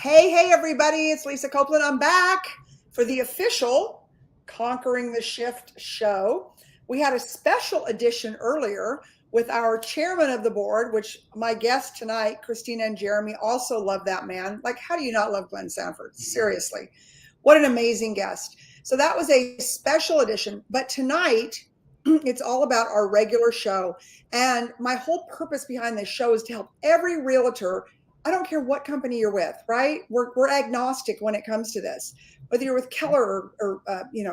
Hey, everybody, it's Lisa Copeland. I'm back for the official Conquering the Shift show. We had a special edition earlier with our chairman of the board, which my guest tonight, Christina and Jeremy, also love that man. Like, how do you not love Glenn Sanford? Seriously, what an amazing guest. So that was a special edition. But tonight, it's all about our regular show. And my whole purpose behind this show is to help every realtor. I don't care what company you're with, right? We're agnostic when it comes to this. Whether you're with Keller or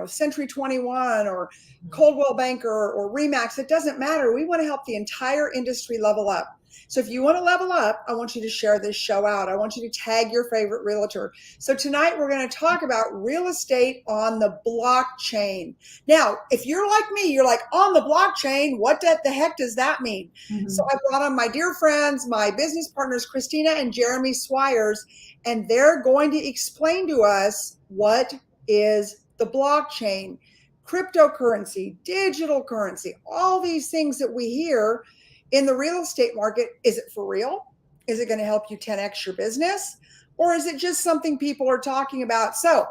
Century 21 or Coldwell Banker or Remax, it doesn't matter. We want to help the entire industry level up. So if you want to level up, I want you to share this show out. I want you to tag your favorite realtor. So tonight we're going to talk about real estate on the blockchain. Now, if you're like me, you're like, on the blockchain, what the heck does that mean? So I brought on my dear friends, my business partners, Christina and Jeremy Swyers, and they're going to explain to us what is the blockchain, cryptocurrency, digital currency, all these things that we hear in the real estate market. Is it for real? Is it going to help you 10x your business? Or is it just something people are talking about? So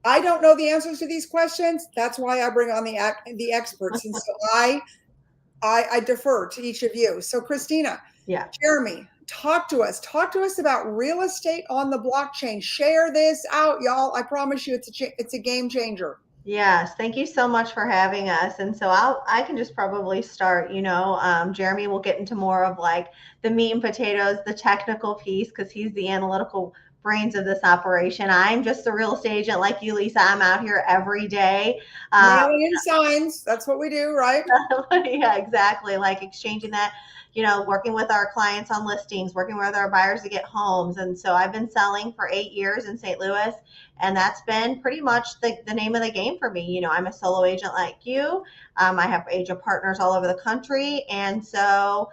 I don't know the answers to these questions. That's why I bring on the experts. And so I defer to each of you. So Christina, Jeremy, talk to us about real estate on the blockchain. Share this out, y'all. I promise you it's a game changer. Yes, thank you so much for having us. And so I can just probably start, Jeremy will get into more of like the meat and potatoes, the technical piece, because he's the analytical brains of this operation. I'm just a real estate agent like you, Lisa. I'm out here every day. Mailing in signs. That's what we do, right? Yeah, exactly. Like exchanging that, working with our clients on listings, working with our buyers to get homes. And so I've been selling for 8 years in St. Louis, and that's been pretty much the name of the game for me. I'm a solo agent like you. I have agent partners all over the country. And so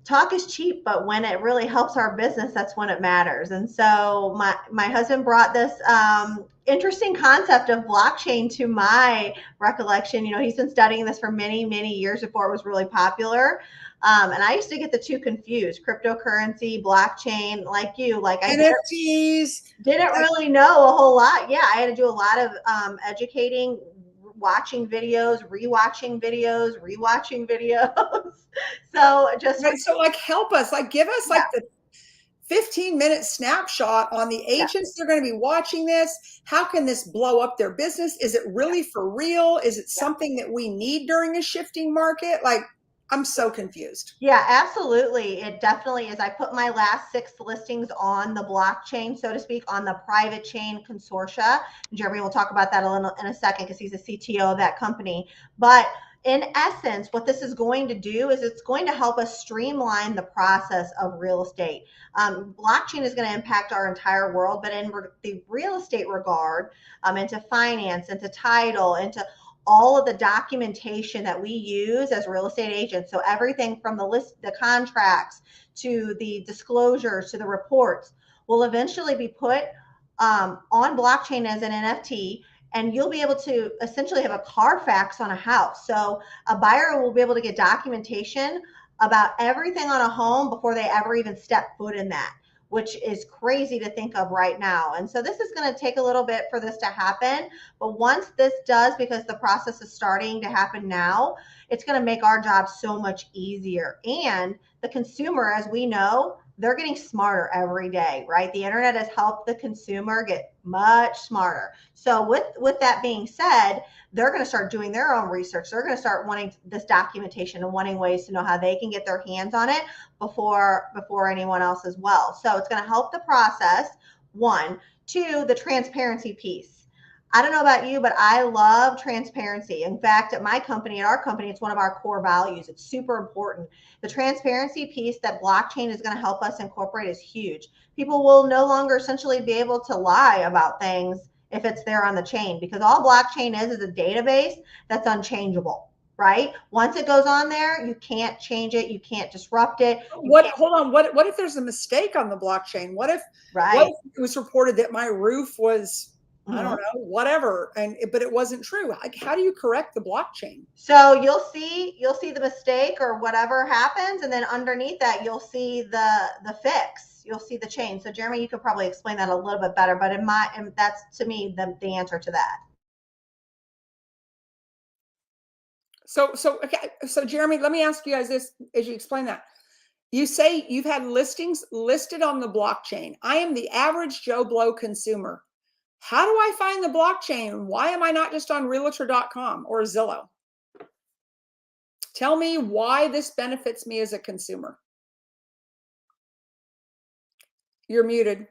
talk is cheap, but when it really helps our business, that's when it matters. And so my husband brought this interesting concept of blockchain to my recollection. He's been studying this for many, many years before it was really popular. And I used to get the two confused, cryptocurrency, blockchain, like you, like I NFTs. didn't really know a whole lot. Yeah, I had to do a lot of educating, watching videos, rewatching videos. So just Right. So like help us, like give us like the 15-minute snapshot on the agents that are going to be watching this. How can this blow up their business? Is it really for real? Is it something that we need during a shifting market? Like, I'm so confused. Yeah, absolutely. It definitely is. I put my last 6 listings on the blockchain, so to speak, on the private chain consortia. Jeremy will talk about that in a second because he's a CTO of that company. But in essence, what this is going to do is it's going to help us streamline the process of real estate. Blockchain is going to impact our entire world, but in the real estate regard, into finance, into title, into all of the documentation that we use as real estate agents. So everything from the contracts to the disclosures to the reports will eventually be put on blockchain as an NFT, and you'll be able to essentially have a Carfax on a house. So a buyer will be able to get documentation about everything on a home before they ever even step foot in that, which is crazy to think of right now. And so this is going to take a little bit for this to happen. But once this does, because the process is starting to happen now, it's going to make our job so much easier. And the consumer, as we know, they're getting smarter every day, right? The internet has helped the consumer get much smarter. So with that being said, they're going to start doing their own research. They're going to start wanting this documentation and wanting ways to know how they can get their hands on it before anyone else as well. So it's going to help the process. 1, 2, the transparency piece. I don't know about you, but I love transparency. In fact, at our company, it's one of our core values. It's super important. The transparency piece that blockchain is going to help us incorporate is huge. People will no longer essentially be able to lie about things if it's there on the chain, because all blockchain is a database that's unchangeable, right? Once it goes on there, you can't change it. You can't disrupt it. Hold on. What if there's a mistake on the blockchain? What if it was reported that my roof was, I don't know, whatever, but it wasn't true? Like, how do you correct the blockchain? So you'll see the mistake or whatever happens, and then underneath that you'll see the fix. you'll see the chain. So Jeremy, you could probably explain that a little bit better, but that's to me the answer to that. So Jeremy, let me ask you guys this as you explain that. You say you've had listings listed on the blockchain. I am the average Joe Blow consumer. How do I find the blockchain? Why am I not just on realtor.com or Zillow? Tell me why this benefits me as a consumer. You're muted.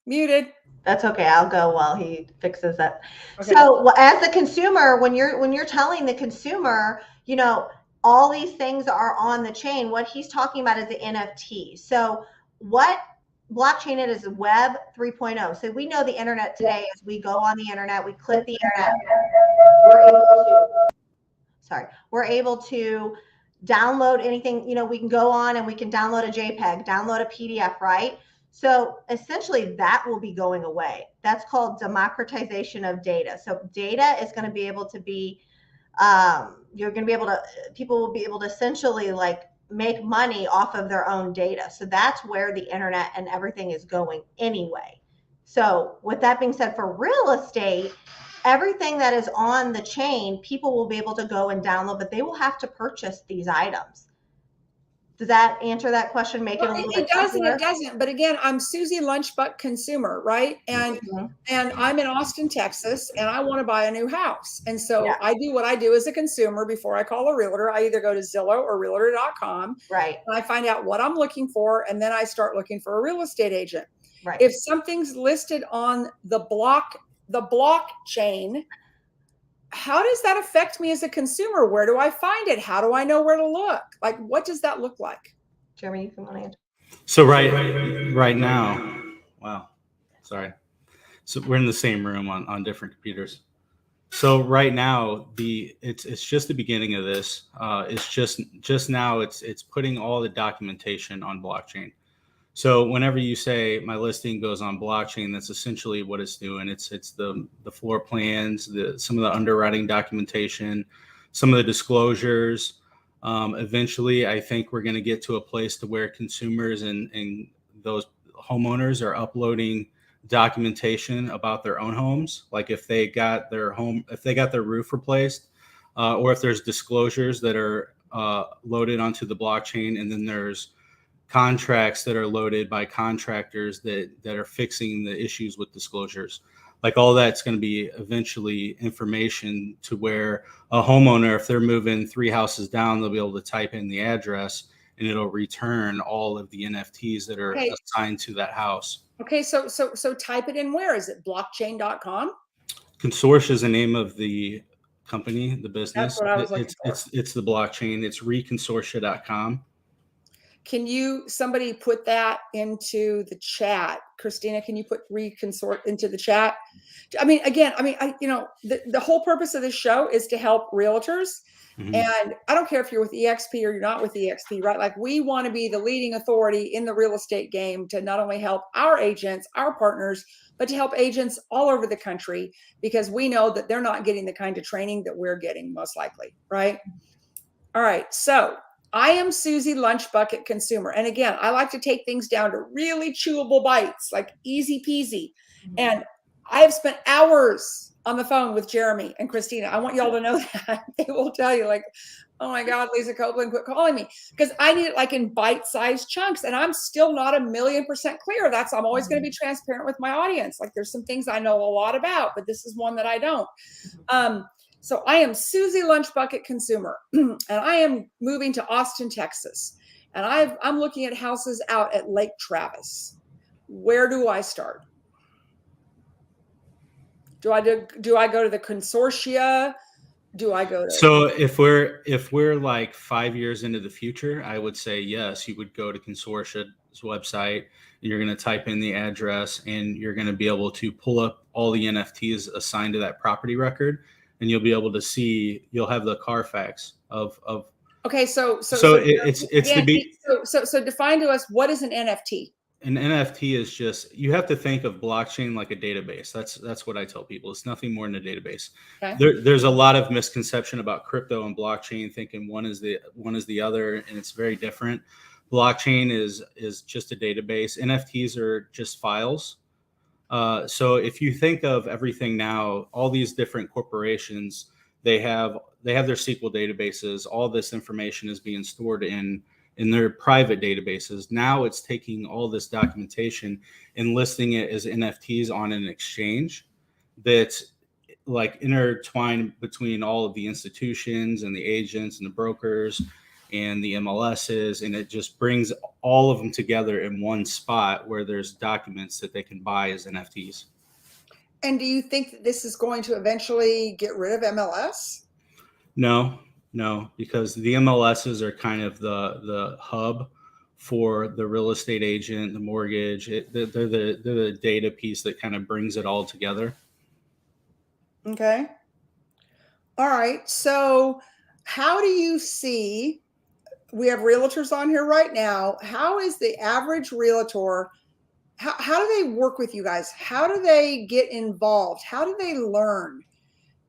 Muted. That's okay. I'll go while he fixes that. Okay. So as a consumer, when you're telling the consumer, you know, all these things are on the chain, what he's talking about is the NFT. So what blockchain it is Web 3.0. So we know the internet today, as we go on the internet, we click the internet, we're able to download anything, you know, we can go on and we can download a JPEG, download a PDF, right? So essentially that will be going away. That's called democratization of data. So data is going to be able to be, people will be able to essentially like make money off of their own data. So that's where the internet and everything is going anyway. So with that being said, for real estate, everything that is on the chain, people will be able to go and download, but they will have to purchase these items. Does that answer that question? Make it a little bit does and it doesn't. But again, I'm Susie Lunchbuck consumer, right? And I'm in Austin, Texas, and I want to buy a new house. And so I do what I do as a consumer before I call a realtor. I either go to Zillow or realtor.com. Right. And I find out what I'm looking for, and then I start looking for a real estate agent. Right. If something's listed on the blockchain, how does that affect me as a consumer? Where do I find it? How do I know where to look? Like, what does that look like? Jeremy, you can want to answer. So right now, wow, sorry. So we're in the same room on different computers. So right now, it's just the beginning of this. It's just now it's putting all the documentation on blockchain. So whenever you say my listing goes on blockchain, that's essentially what it's doing. It's the floor plans, some of the underwriting documentation, some of the disclosures. Eventually, I think we're going to get to a place to where consumers and those homeowners are uploading documentation about their own homes. Like if they got their roof replaced, or if there's disclosures that are loaded onto the blockchain, and then there's contracts that are loaded by contractors that are fixing the issues with disclosures. Like all that's going to be eventually information to where a homeowner, if they're moving 3 houses down, they'll be able to type in the address and it'll return all of the NFTs that are assigned to that house. Okay, so type it in. Where is it? Blockchain.com? Consortia is the name of the company, the business. That's what I was looking for. It's the blockchain. It's reconsortia.com. Can somebody put that into the chat? Christina, can you put reconsort into the chat? I mean, again, the whole purpose of this show is to help realtors. Mm-hmm. And I don't care if you're with EXP or you're not with EXP, right? Like we want to be the leading authority in the real estate game to not only help our agents, our partners, but to help agents all over the country, because we know that they're not getting the kind of training that we're getting most likely, right? All right, so I am Susie Lunch Bucket consumer. And again, I like to take things down to really chewable bites, like easy peasy. Mm-hmm. And I have spent hours on the phone with Jeremy and Christina. I want y'all to know that. They will tell you like, oh my God, Lisa Copeland, quit calling me. Because I need it like in bite-sized chunks. And I'm still not 1,000,000% clear. I'm always going to be transparent with my audience. Like there's some things I know a lot about, but this is one that I don't. So I am Susie Lunch Bucket consumer, and I am moving to Austin, Texas. And I'm looking at houses out at Lake Travis. Where do I start? Do I go to the consortia? Do I go to? So if we're like 5 years into the future, I would say yes, you would go to Consortia's website and you're going to type in the address and you're going to be able to pull up all the NFTs assigned to that property record, and you'll be able to see. You'll have the Carfax of. Okay, so define to us, what is an NFT? an NFT is just, you have to think of blockchain like a database. That's what I tell people. It's nothing more than a database. Okay. There's a lot of misconception about crypto and blockchain, thinking one is the other, and it's very different. Blockchain is just a database. NFTs are just files. So if you think of everything now, all these different corporations, they have their SQL databases. All this information is being stored in their private databases. Now it's taking all this documentation and listing it as NFTs on an exchange that's like intertwined between all of the institutions and the agents and the brokers and the MLSs, and it just brings all of them together in one spot where there's documents that they can buy as NFTs. And do you think that this is going to eventually get rid of MLS? No, because the MLSs are kind of the hub for the real estate agent, the mortgage. They're the data piece that kind of brings it all together. Okay. All right. So how do you see, we have realtors on here right now. How is the average realtor, how do they work with you guys? How do they get involved? How do they learn?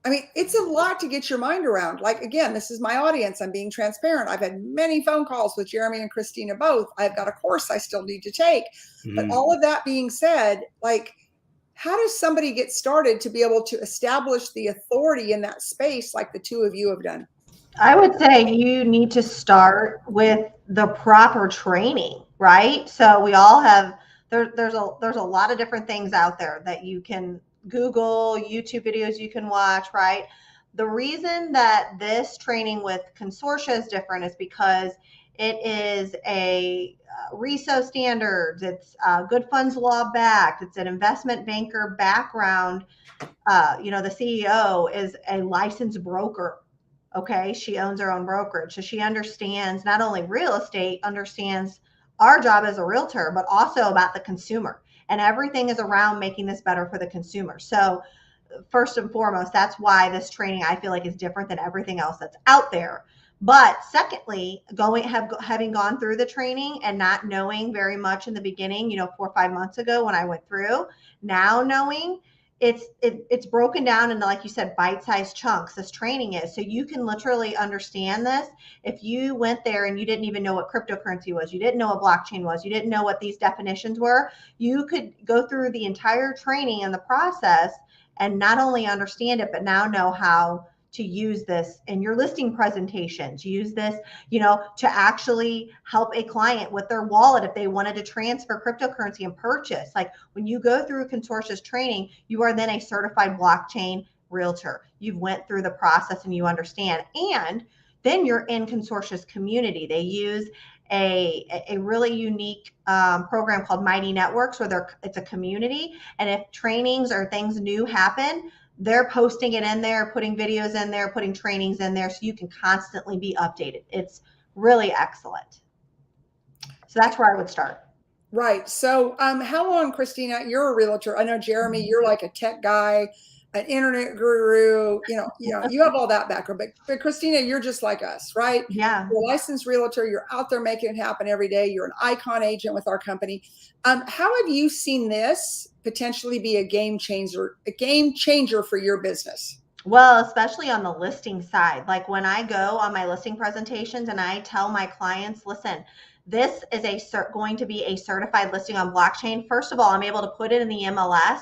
I mean, it's a lot to get your mind around. Like, again, this is my audience. I'm being transparent. I've had many phone calls with Jeremy and Christina both. I've got a course I still need to take. But all of that being said, like, how does somebody get started to be able to establish the authority in that space like the two of you have done? I would say you need to start with the proper training, right? So we all have, there's a lot of different things out there that you can Google, YouTube videos you can watch, right? The reason that this training with Consortia is different is because it is a RISO standards, it's good funds law backed, it's an investment banker background. The CEO is a licensed broker. Okay, she owns her own brokerage, so she understands not only real estate, understands our job as a realtor, but also about the consumer. And everything is around making this better for the consumer. So first and foremost, that's why this training I feel like is different than everything else that's out there. But secondly, having gone through the training and not knowing very much in the beginning, 4 or 5 months ago when I went through, now knowing it's broken down into, like you said, bite-sized chunks. This training is, so you can literally understand this. If you went there and you didn't even know what cryptocurrency was, you didn't know what blockchain was, you didn't know what these definitions were, you could go through the entire training and the process and not only understand it, but now know how to use this in your listing presentations, use this, to actually help a client with their wallet if they wanted to transfer cryptocurrency and purchase. Like when you go through Consortia's training, you are then a certified blockchain realtor. You've went through the process and you understand. And then you're in Consortia's community. They use a really unique program called Mighty Networks, where it's a community. And if trainings or things new happen, they're posting it in there, putting videos in there, putting trainings in there, so you can constantly be updated. It's really excellent. So that's where I would start. Right. So how long, Christina, you're a realtor. I know, Jeremy, you're like a tech guy, an internet guru, you have all that background, but Christina, you're just like us, right? Yeah. You're a licensed realtor. You're out there making it happen every day. You're an icon agent with our company. How have you seen this potentially be a game changer for your business? Well, especially on the listing side. Like when I go on my listing presentations and I tell my clients, listen, this is going to be a certified listing on blockchain. First of all, I'm able to put it in the MLS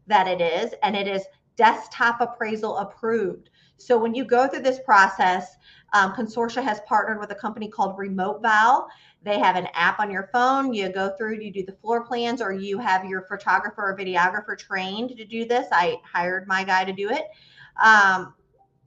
that it is, and it is desktop appraisal approved. So when you go through this process, Consortia has partnered with a company called Remote Val. They have an app on your phone. You go through, you do the floor plans, or you have your photographer or videographer trained to do this. I hired my guy to do it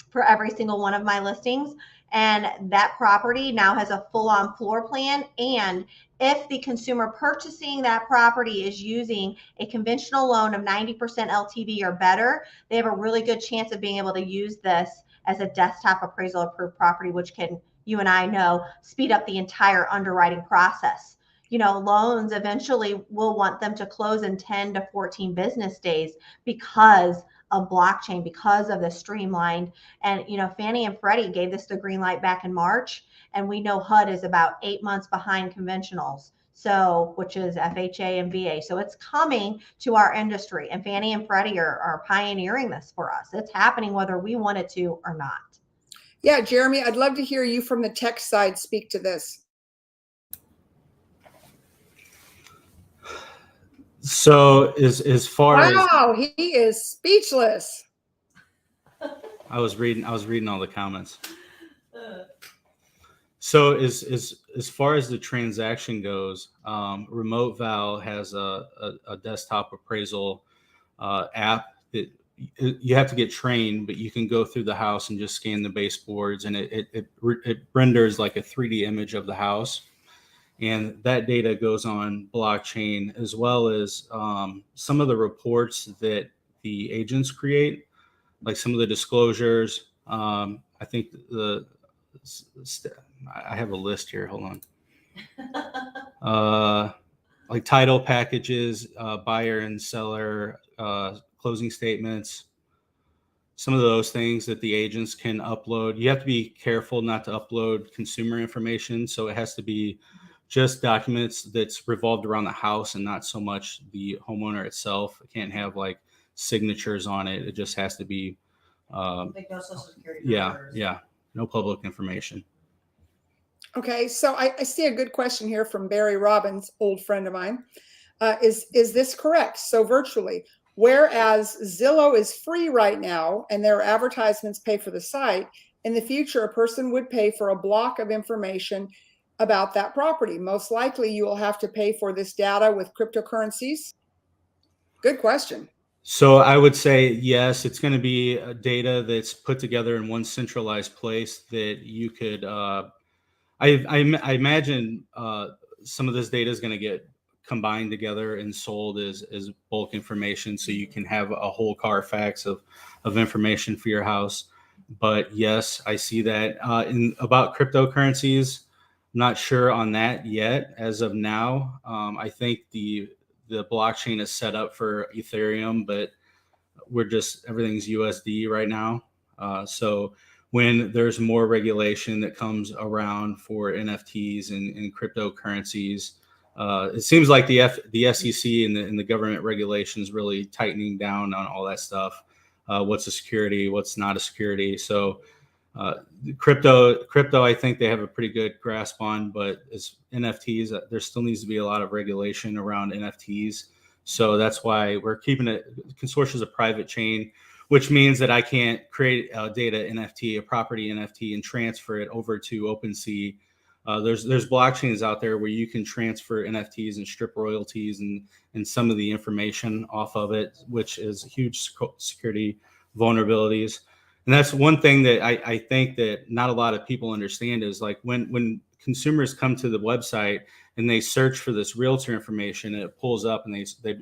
for every single one of my listings. And that property now has a full-on floor plan. And if the consumer purchasing that property is using a conventional loan of 90% LTV or better, they have a really good chance of being able to use this as a desktop appraisal approved property, which can, you and I know, speed up the entire underwriting process. Loans eventually will want them to close in 10 to 14 business days because of blockchain, because of the streamlined. And Fannie and Freddie gave this the green light back in March, and we know HUD is about 8 months behind conventionals. So, which is FHA and VA. So it's coming to our industry, and Fannie and Freddie are pioneering this for us. It's happening whether we want it to or not. Yeah, Jeremy, I'd love to hear you from the tech side speak to this. So as far as Wow, he is speechless. I was reading all the comments. So as far as the transaction goes, Remote Val has a desktop appraisal app that you have to get trained, but you can go through the house and just scan the baseboards, and it renders like a 3D image of the house, and that data goes on blockchain, as well as some of the reports that the agents create, like some of the disclosures. I think I have a list here. Hold on. Like title packages, buyer and seller, closing statements, some of those things that the agents can upload. You have to be careful not to upload consumer information. So it has to be just documents that's revolved around the house and not so much the homeowner itself. It can't have like signatures on it. It just has to be, Like no social security numbers. yeah, no public information. Okay, so I see a good question here from Barry Robbins, old friend of mine. Is this correct? So virtually, whereas Zillow is free right now and their advertisements pay for the site, in the future, a person would pay for a block of information about that property. Most likely you will have to pay for this data with cryptocurrencies. Good question. So I would say yes, it's going to be data that's put together in one centralized place that you could. I imagine some of this data is going to get combined together and sold as bulk information, so you can have a whole Carfax of information for your house. But yes, I see that. About cryptocurrencies, I'm not sure on that yet. As of now, I think the blockchain is set up for Ethereum, but everything's USD right now. So when there's more regulation that comes around for NFTs and cryptocurrencies, it seems like the SEC and the government regulations really tightening down on all that stuff. What's a security? What's not a security? So crypto, I think they have a pretty good grasp on, but as NFTs, there still needs to be a lot of regulation around NFTs. So that's why we're keeping it. Consortia is a private chain, which means that I can't create a data NFT, a property NFT, and transfer it over to OpenSea. There's blockchains out there where you can transfer NFTs and strip royalties and some of the information off of it, which is huge security vulnerabilities. And that's one thing that I think that not a lot of people understand is like when consumers come to the website and they search for this realtor information, and it pulls up and they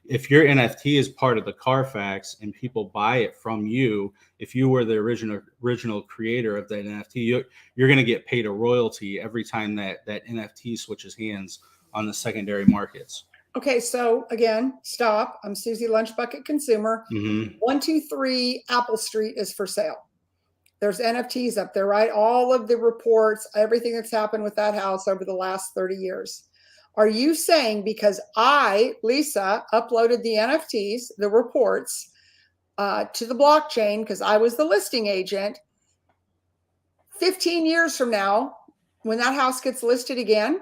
if your NFT is part of the Carfax and people buy it from you, if you were the original creator of that NFT, you're going to get paid a royalty every time that NFT switches hands on the secondary markets. Okay, so again, stop. I'm Susie Lunchbucket Consumer. 123 Apple Street is for sale. There's NFTs up there, right? All of the reports, everything that's happened with that house over the last 30 years. Are you saying because I, Lisa, uploaded the NFTs, the reports, to the blockchain because I was the listing agent, 15 years from now, when that house gets listed again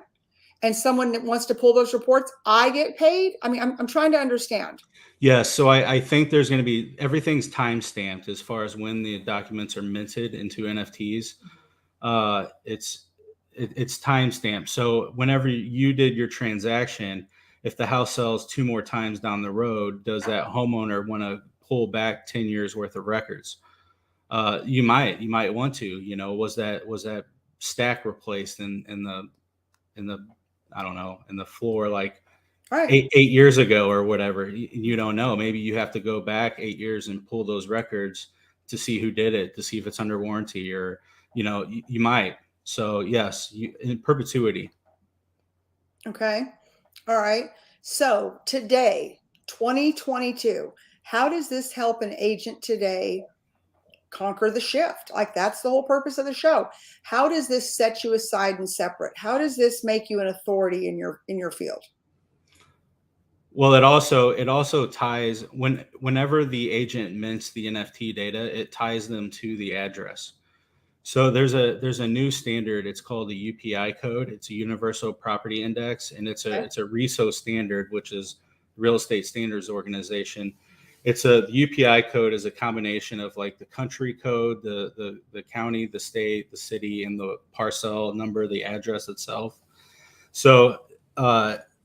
and someone wants to pull those reports, I get paid? I mean, I'm trying to understand. Yes, so I think there's going to be, everything's time stamped as far as when the documents are minted into NFTs. It's time stamped. So whenever you did your transaction, if the house sells 2 more times down the road, does that homeowner want to pull back 10 years worth of records? You might want to. You know, was that stack replaced in the I don't know, in the floor like Right. eight years ago or whatever? You don't know. Maybe you have to go back 8 years and pull those records to see who did it, to see if it's under warranty, or you might. So yes, in perpetuity. Okay. All right. So today, 2022, how does this help an agent today conquer the shift. Like that's the whole purpose of the show. How does this set you aside and separate? How does this make you an authority in your field? Well, it also ties whenever the agent mints the NFT data, it ties them to the address. So there's a new standard. It's called the UPI code. It's a Universal Property Index, and it's a RESO standard, which is Real Estate Standards Organization. The UPI code is a combination of like the country code, the county, the state, the city, and the parcel number, the address itself. So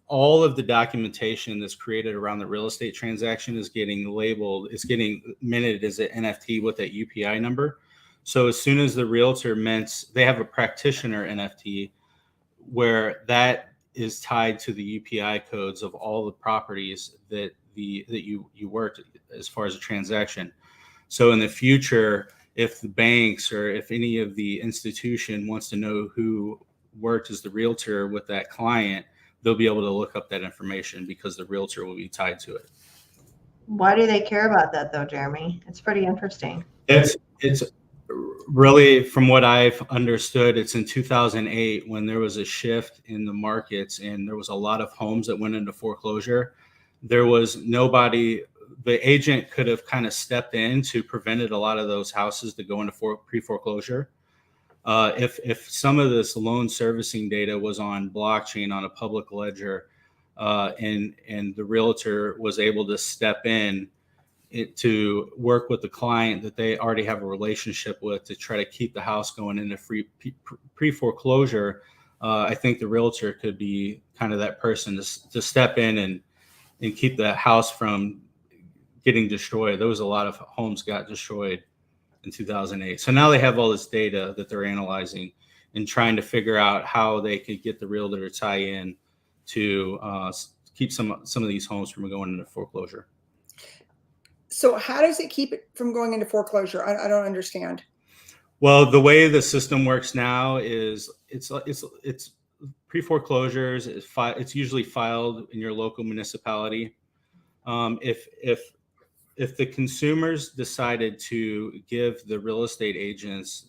all of the documentation that's created around the real estate transaction is getting labeled, it's getting minted as an NFT with that UPI number. So as soon as the realtor mints, they have a practitioner NFT where that is tied to the UPI codes of all the properties that you worked as far as a transaction. So in the future, if the banks or if any of the institution wants to know who worked as the realtor with that client, they'll be able to look up that information because the realtor will be tied to it. Why do they care about that though, Jeremy? It's pretty interesting. It's really, from what I've understood, it's in 2008 when there was a shift in the markets and there was a lot of homes that went into foreclosure. There was nobody, the agent could have kind of stepped in to prevented a lot of those houses to go into pre-foreclosure. If some of this loan servicing data was on blockchain on a public ledger, and the realtor was able to step in to work with the client that they already have a relationship with to try to keep the house going into pre-foreclosure, I think the realtor could be kind of that person to step in and keep the house from getting destroyed. There was a lot of homes got destroyed in 2008. So now they have all this data that they're analyzing and trying to figure out how they could get the realtor to tie in to keep some of these homes from going into foreclosure. So how does it keep it from going into foreclosure? I don't understand. Well, the way the system works now is it's pre-foreclosures. It's usually filed in your local municipality. If the consumers decided to give the real estate agents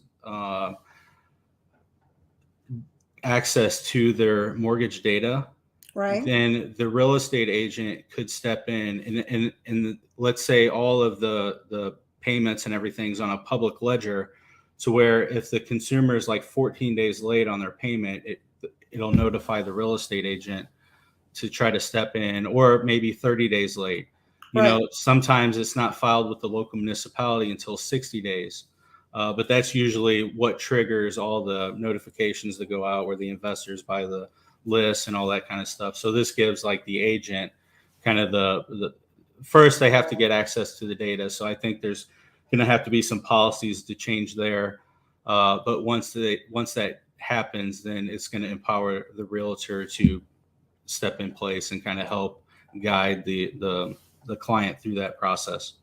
access to their mortgage data, right, then the real estate agent could step in and let's say all of the payments and everything's on a public ledger, to where if the consumer is like 14 days late on their payment, it'll notify the real estate agent to try to step in, or maybe 30 days late. You right. know, sometimes it's not filed with the local municipality until 60 days. But that's usually what triggers all the notifications that go out where the investors buy the lists and all that kind of stuff. So this gives like the agent kind of the first they have to get access to the data. So I think there's going to have to be some policies to change there. But once that happens, then it's going to empower the realtor to step in place and kind of help guide the client through that process.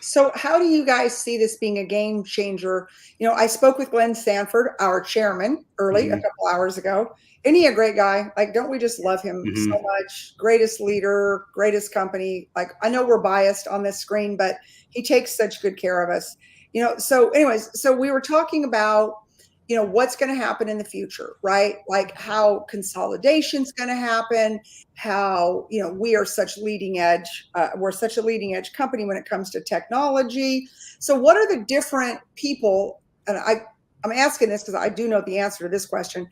So how do you guys see this being a game changer? You know, I spoke with Glenn Sanford, our chairman, a couple hours ago. Isn't he a great guy? Like, don't we just love him so much? Greatest leader, greatest company. Like, I know we're biased on this screen, but he takes such good care of us. You know, so anyways, so we were talking about, you know, what's going to happen in the future, right? Like how consolidation's going to happen, how, you know, we are such leading edge, we're such a leading edge company when it comes to technology. So what are the different people, and I'm asking this because I do know the answer to this question,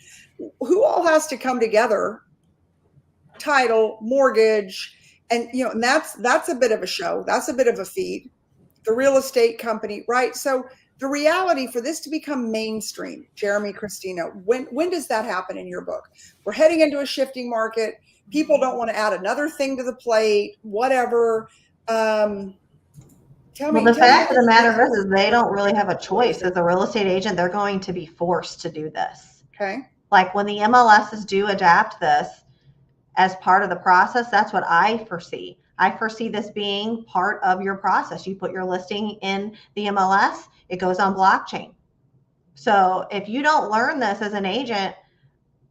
who all has to come together, title, mortgage, and, you know, and that's a bit of a show. That's a bit of a feat. The real estate company, right? So the reality for this to become mainstream, Jeremy, Christina, when does that happen in your book? We're heading into a shifting market. People don't want to add another thing to the plate, whatever. The fact of the matter is they don't really have a choice. As a real estate agent, they're going to be forced to do this. Okay. Like when the MLSs do adapt this as part of the process, that's what I foresee. I foresee this being part of your process. You put your listing in the MLS, it goes on blockchain. So if you don't learn this as an agent,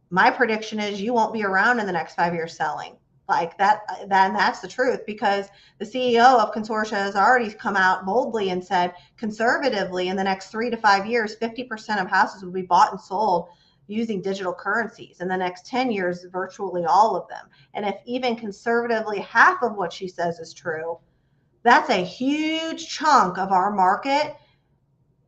my prediction is you won't be around in the next 5 years selling. Like that's the truth, because the CEO of Consortia has already come out boldly and said, conservatively, in the next 3 to 5 years, 50% of houses will be bought and sold using digital currencies. In the next 10 years, virtually all of them. And if even conservatively half of what she says is true, that's a huge chunk of our market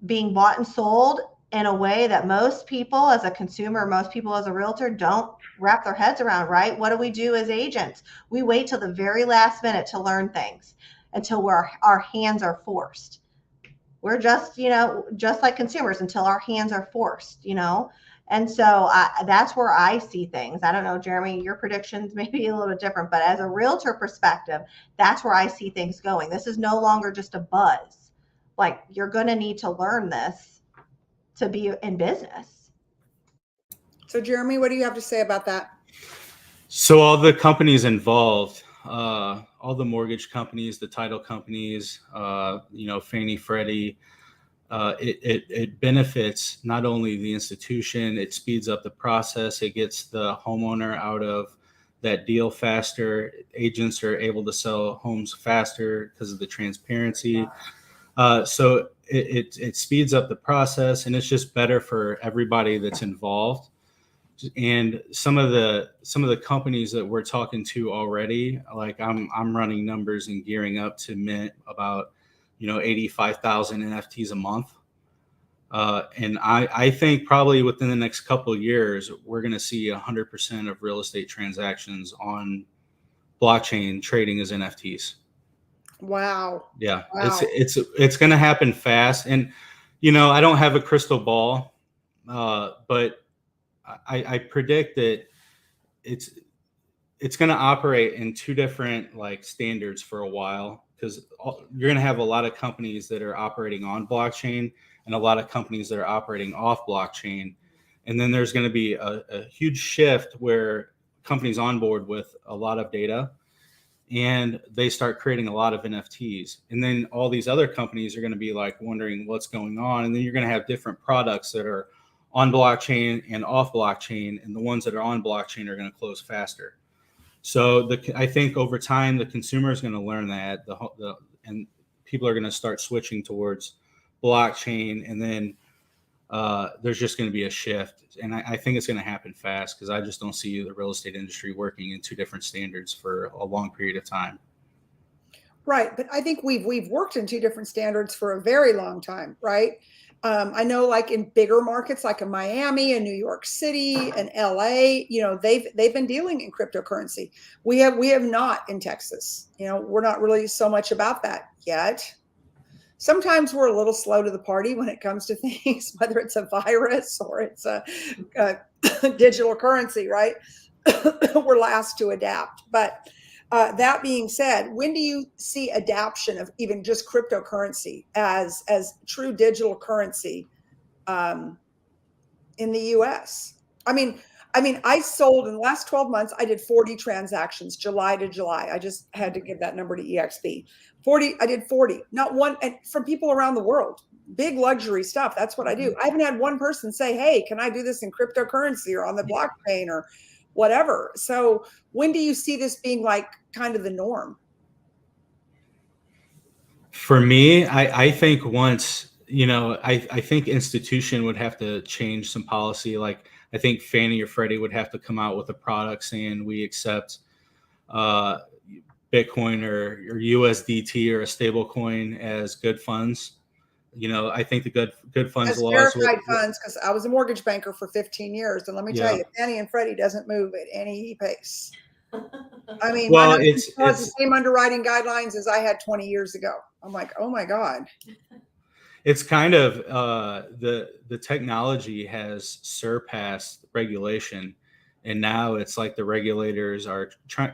being bought and sold in a way that most people as a consumer, most people as a realtor don't wrap their heads around, right? What do we do as agents? We wait till the very last minute to learn things, until our hands are forced. We're just, just like consumers, until our hands are forced, And so that's where I see things. I don't know, Jeremy, your predictions may be a little bit different, but as a realtor perspective, that's where I see things going. This is no longer just a buzz. Like, you're going to need to learn this to be in business. So Jeremy, what do you have to say about that? So all the companies involved, all the mortgage companies, the title companies, Fannie, Freddie, it benefits not only the institution, it speeds up the process, it gets the homeowner out of that deal faster. Agents are able to sell homes faster because of the transparency. So it speeds up the process, and it's just better for everybody that's involved. And some of the companies that we're talking to already, like I'm running numbers and gearing up to mint about 85,000 NFTs a month. And I think probably within the next couple of years, we're going to see 100% of real estate transactions on blockchain trading as NFTs. Wow. Yeah, Wow. it's going to happen fast. And, I don't have a crystal ball, but I predict that it's going to operate in two different standards for a while, because you're going to have a lot of companies that are operating on blockchain and a lot of companies that are operating off blockchain. And then there's going to be a huge shift where companies on board with a lot of data and they start creating a lot of NFTs. And then all these other companies are going to be wondering what's going on. And then you're going to have different products that are on blockchain and off blockchain. And the ones that are on blockchain are going to close faster. So I think over time, the consumer is going to learn that and people are going to start switching towards blockchain. And then there's just going to be a shift. And I think it's going to happen fast, because I just don't see the real estate industry working in two different standards for a long period of time. Right. But I think we've worked in two different standards for a very long time, right? I know, in bigger markets like in Miami and New York City and LA, they've been dealing in cryptocurrency. We have not in Texas. We're not really so much about that yet. Sometimes we're a little slow to the party when it comes to things, whether it's a virus or it's a digital currency, right? We're last to adapt. But that being said, when do you see adoption of even just cryptocurrency as true digital currency in the U.S.? I mean, I sold in the last 12 months, I did 40 transactions, July to July. I just had to give that number to EXP. 40, I did 40, not one, and from people around the world, big luxury stuff. That's what I do. I haven't had one person say, hey, can I do this in cryptocurrency or on the blockchain or whatever? So when do you see this being kind of the norm? For me, I think once, I think institution would have to change some policy. I think Fannie or Freddie would have to come out with a product saying we accept Bitcoin or USDT or a stable coin as good funds. I think the good funds as laws verified funds, because I was a mortgage banker for 15 years, and let me tell you, Fannie and Freddie doesn't move at any pace. I mean, well, it's the same underwriting guidelines as I had 20 years ago. I'm like, oh my God. It's kind of the technology has surpassed regulation, and now it's like the regulators are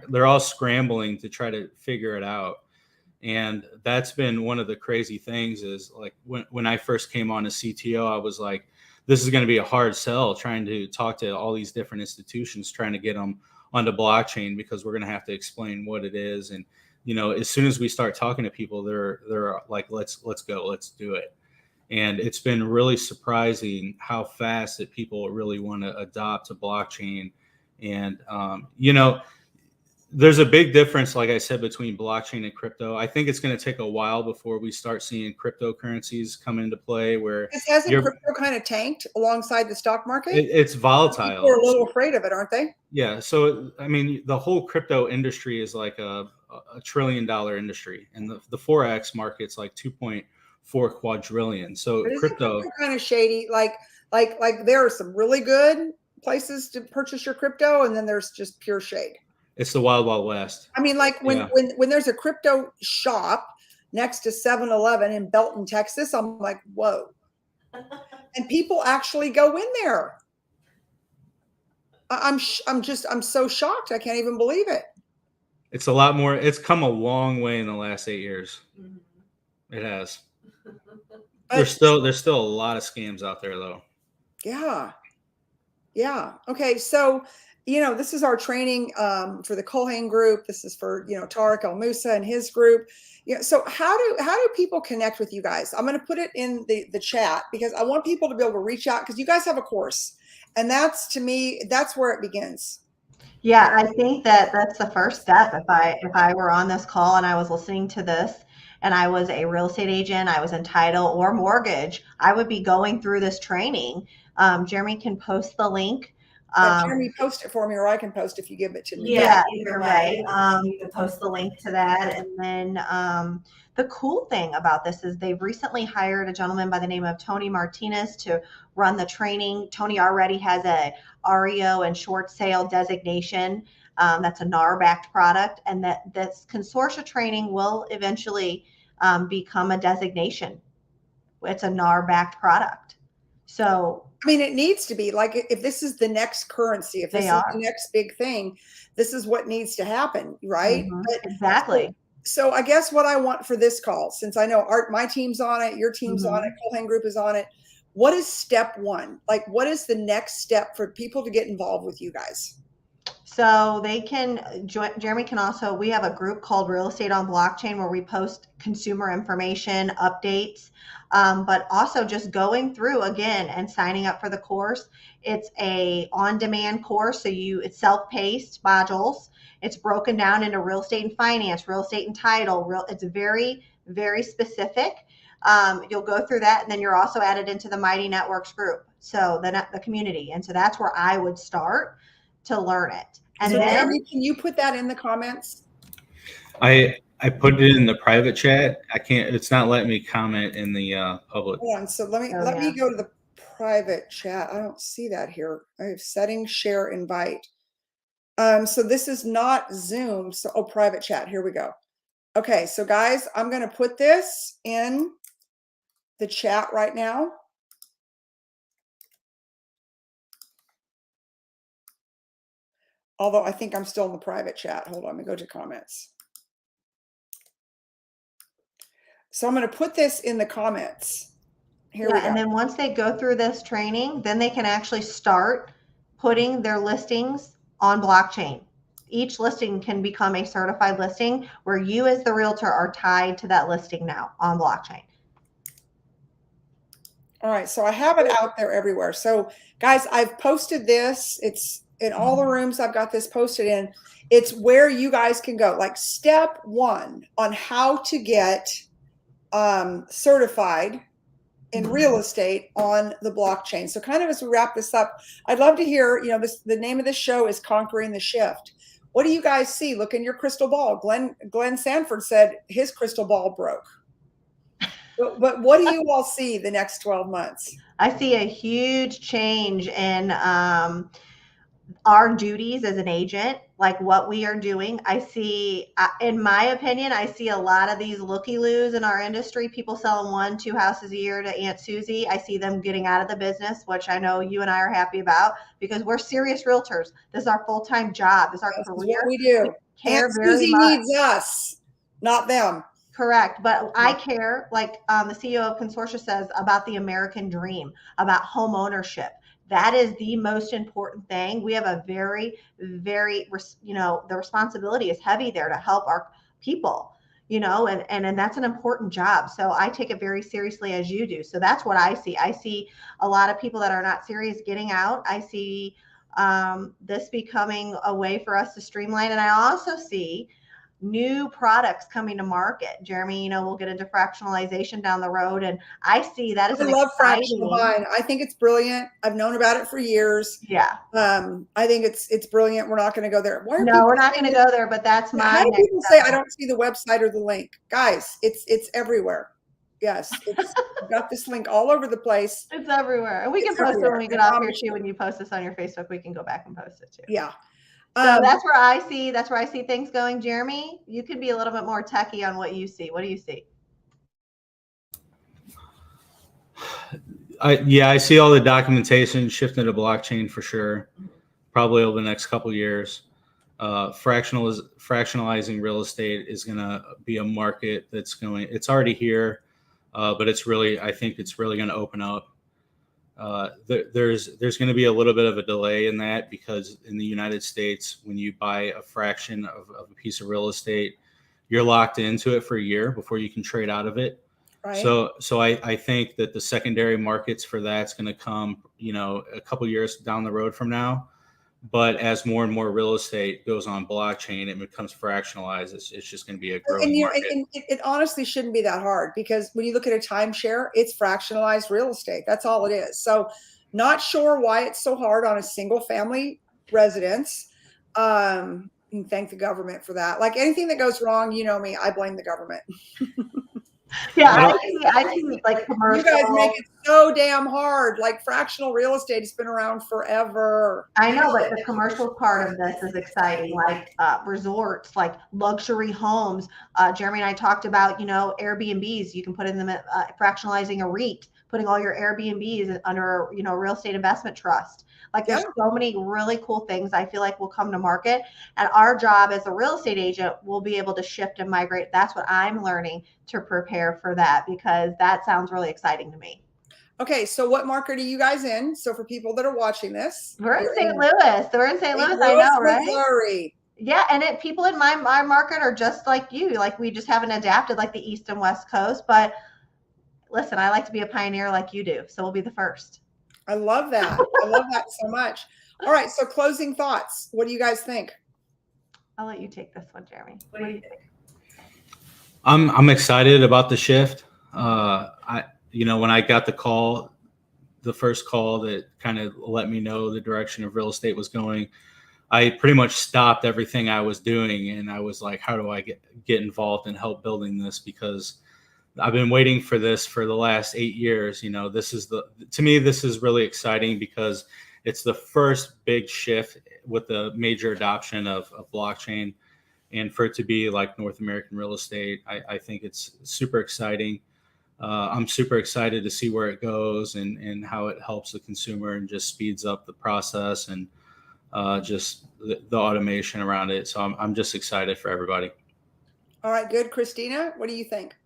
they're all scrambling to try to figure it out. And that's been one of the crazy things is when I first came on as CTO, I was like, this is going to be a hard sell, trying to talk to all these different institutions, trying to get them onto blockchain, because we're going to have to explain what it is. And, as soon as we start talking to people, they're like, let's go, let's do it. And it's been really surprising how fast that people really want to adopt a blockchain. And, there's a big difference, like I said, between blockchain and crypto. I think it's going to take a while before we start seeing cryptocurrencies come into play where This hasn't you're, crypto kind of tanked alongside the stock market? it's People are a volatile. little afraid of it, aren't they? Yeah. So, I mean, the whole crypto industry is like a $1 trillion industry, and the Forex market's like 2.4 quadrillion. So But isn't crypto, crypto kind of shady? Like there are some really good places to purchase your crypto, and then there's just pure shade. it's the wild, wild west. I mean, like when Yeah. when there's a crypto shop next to 7-Eleven in Belton, Texas, I'm like, whoa. And people actually go in there. I'm so shocked. I can't even believe it. It's a lot more. It's come a long way in the last 8 years. It has. There's still a lot of scams out there, though. Yeah. Yeah. Okay. So, this is our training for the Colhane group. This is for, Tarek El Musa and his group. So how do people connect with you guys? I'm going to put it in the chat because I want people to be able to reach out because you guys have a course. And that's, to me, that's where it begins. Yeah, I think that's the first step. If I were on this call and I was listening to this and I was a real estate agent, I was in title or mortgage, I would be going through this training. Jeremy can post the link. Jeremy, post it for me, or I can post if you give it to me. Yeah, either way. You can post the link to that. And then the cool thing about this is they've recently hired a gentleman by the name of Tony Martinez to run the training. Tony already has a REO and short sale designation. That's a NAR-backed product. And that this consortia training will eventually become a designation. It's a NAR-backed product. So I mean, it needs to be like, if this is the next currency, if this is the next big thing, this is what needs to happen, right? Exactly. So I guess what I want for this call, since I know my team's on it, your team's on it, Colhane Group is on it. What is step one? Like, what is the next step for people to get involved with you guys? So they can join. Jeremy can also, we have a group called Real Estate on Blockchain where we post consumer information, updates, but also just going through again and signing up for the course. It's a on-demand course. So it's self-paced modules. It's broken down into real estate and finance, real estate and title. It's very, very specific. You'll go through that, and then you're also added into the Mighty Networks group. So the community. And so that's where I would start to learn it. And so then Jeremy, can you put that in the comments? I put it in the private chat. I can't. It's not letting me comment in the public. Hold on. So let me go to the private chat. I don't see that here. I have settings, share, invite. So this is not Zoom. So private chat. Here we go. Okay. So guys, I'm going to put this in the chat right now. Although I think I'm still in the private chat. Hold on, let me go to comments. So I'm going to put this in the comments. Here we go. And then once they go through this training, then they can actually start putting their listings on blockchain. Each listing can become a certified listing where you as the realtor are tied to that listing now on blockchain. All right, so I have it out there everywhere. So guys, I've posted this. It's in all the rooms I've got this posted in. It's where you guys can go. Like step one on how to get certified in real estate on the blockchain. So kind of as we wrap this up, I'd love to hear, the name of this show is Conquering the Shift. What do you guys see? Look in your crystal ball. Glenn Sanford said his crystal ball broke. But what do you all see the next 12 months? I see a huge change in our duties as an agent, like what we are doing. I see, in my opinion, I see a lot of these looky-loos in our industry, people selling 1-2 houses a year to Aunt Susie. I see them getting out of the business, which I know you and I are happy about because we're serious realtors. This is our full-time job. This is our career. What we do. Aunt Susie needs us, not them. Correct. But I care, like the CEO of Consortia says, about the American dream, about home ownership. That is the most important thing. We have a very, very, the responsibility is heavy there to help our people, and that's an important job. So I take it very seriously as you do. So that's what I see. I see a lot of people that are not serious getting out. I see this becoming a way for us to streamline. And I also see new products coming to market. Jeremy, we'll get into fractionalization down the road, and I see that as I an love exciting. fractional buying. I think it's brilliant. I've known about it for years. Yeah. I think it's brilliant. We're not going to go there. No, we're not going to go there, but that's my. How do people say I don't see the website or the link? Guys, it's everywhere. Yes, it's got this link all over the place. It's everywhere, and we can post it when we get off here too. When you post this on your Facebook, we can go back and post it too. Yeah. So that's where I see things going. Jeremy, you could be a little bit more techie on what you see. What do you see? I see all the documentation shifting to blockchain for sure, probably over the next couple of years. Fractionalizing real estate is going to be a market it's already here, but I think it's really going to open up. There's going to be a little bit of a delay in that because in the United States, when you buy a fraction of a piece of real estate, you're locked into it for a year before you can trade out of it. Right. So I think that the secondary markets for that's going to come, a couple years down the road from now. But as more and more real estate goes on blockchain, it becomes fractionalized. It's just going to be a growing market. And it honestly shouldn't be that hard because when you look at a timeshare, it's fractionalized real estate. That's all it is. So not sure why it's so hard on a single family residence. And thank the government for that. Like anything that goes wrong, you know me, I blame the government. Yeah, I see like commercial. You guys make it so damn hard. Like fractional real estate has been around forever. I know, but the commercial part of this is exciting, like resorts, like luxury homes. Jeremy and I talked about, Airbnbs. You can put in them fractionalizing a REIT, putting all your Airbnbs under, real estate investment trust. Like there's so many really cool things I feel like will come to market, and our job as a real estate agent will be able to shift and migrate. That's what I'm learning to prepare for that, because that sounds really exciting to me. Okay, so what market are you guys in? So for people that are watching this, we're in St. Louis. We're in St. Louis, I know, right? Missouri. Yeah, and people in my market are just like you. Like we just haven't adapted like the East and West Coast. But listen, I like to be a pioneer like you do, so we'll be the first. I love that. I love that so much. All right, so closing thoughts. What do you guys think? I'll let you take this one, Jeremy. What do you think? I'm excited about the shift. When I got the first call that kind of let me know the direction of real estate was going, I pretty much stopped everything I was doing, and I was like, how do I get involved and help building this? Because I've been waiting for this for the last 8 years. To me, this is really exciting because it's the first big shift with the major adoption of blockchain, and for it to be like North American real estate, I think it's super exciting. I'm super excited to see where it goes and how it helps the consumer and just speeds up the process and just the automation around it. So I'm just excited for everybody. All right, good. Christina, what do you think?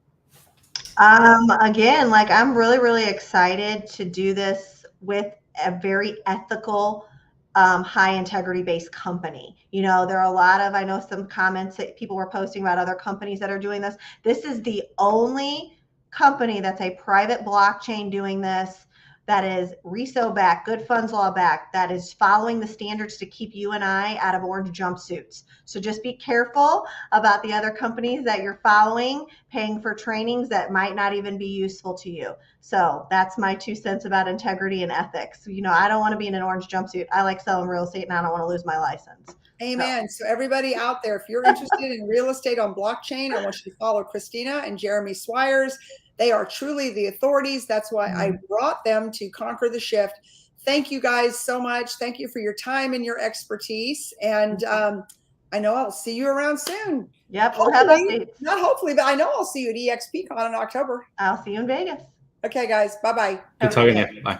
Again, like I'm really, really excited to do this with a very ethical, high integrity based company. There are a lot of, I know some comments that people were posting about other companies that are doing this. This is the only company that's a private blockchain doing this, that is RESO backed, good funds law backed, that is following the standards to keep you and I out of orange jumpsuits. So just be careful about the other companies that you're following, paying for trainings that might not even be useful to you. So that's my 2 cents about integrity and ethics. I don't want to be in an orange jumpsuit. I like selling real estate and I don't want to lose my license. Amen. So everybody out there, if you're interested in real estate on blockchain, I want you to follow Christina and Jeremy Swyers. They are truly the authorities. That's why I brought them to Conquer the Shift. Thank you guys so much. Thank you for your time and your expertise. And I know I'll see you around soon. Yep. We'll have updates. Not hopefully, but I know I'll see you at EXPCon in October. I'll see you in Vegas. Okay, guys. Bye-bye. Good talking to you. Bye.